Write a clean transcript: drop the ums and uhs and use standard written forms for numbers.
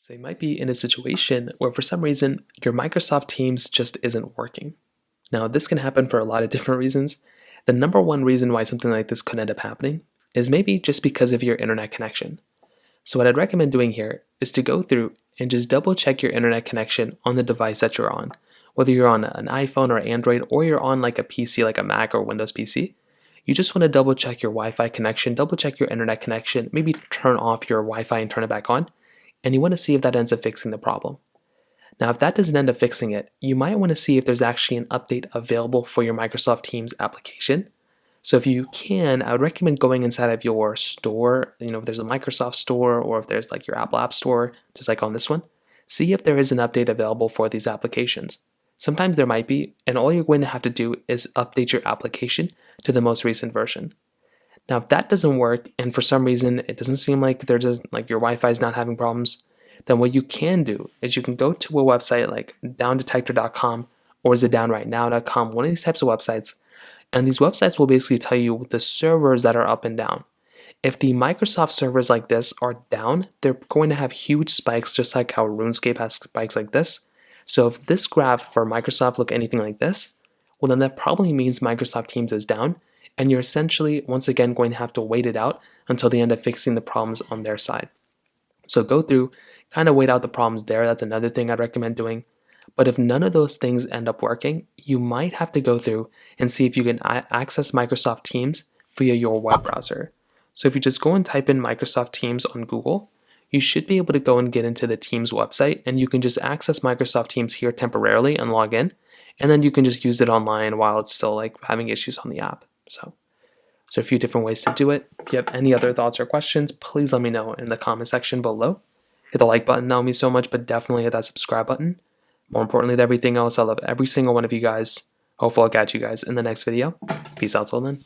So you might be in a situation where for some reason your Microsoft Teams just isn't working. Now, this can happen for a lot of different reasons. The number one reason why something like this could end up happening is maybe just because of your internet connection. So what I'd recommend doing here is to go through and just double check your internet connection on the device that you're on. Whether you're on an iPhone or Android, or you're on like a PC like a Mac or Windows PC, you just want to double check your Wi-Fi connection, double check your internet connection, maybe turn off your Wi-Fi and turn it back on, and you want to see if that ends up fixing the problem. Now, if that doesn't end up fixing it, you might want to see if there's actually an update available for your Microsoft Teams application. So if you can, I would recommend going inside of your store, if there's a Microsoft store or if there's like your Apple App Store, just like on this one, see if there is an update available for these applications. Sometimes there might be, and all you're going to have to do is update your application to the most recent version. Now, if that doesn't work, and for some reason it doesn't seem like your Wi-Fi is not having problems, then what you can do is you can go to a website like downdetector.com or is it downrightnow.com, one of these types of websites, and these websites will basically tell you the servers that are up and down. If the Microsoft servers like this are down, they're going to have huge spikes, just like how RuneScape has spikes like this. So if this graph for Microsoft look anything like this, well then that probably means Microsoft Teams is down, and you're essentially once again going to have to wait it out until they end up fixing the problems on their side. So go through, kind of wait out the problems there. That's another thing I'd recommend doing. But if none of those things end up working, you might have to go through and see if you can access Microsoft Teams via your web browser. So if you just go and type in Microsoft Teams on Google, you should be able to go and get into the Teams website, and you can just access Microsoft Teams here temporarily and log in, and then you can just use it online while it's still like having issues on the app. So a few different ways to do it. If you have any other thoughts or questions, please let me know in the comment section below. Hit the like button, that would mean so much, but definitely hit that subscribe button. More importantly than everything else, I love every single one of you guys. Hopefully I'll catch you guys in the next video. Peace out till then.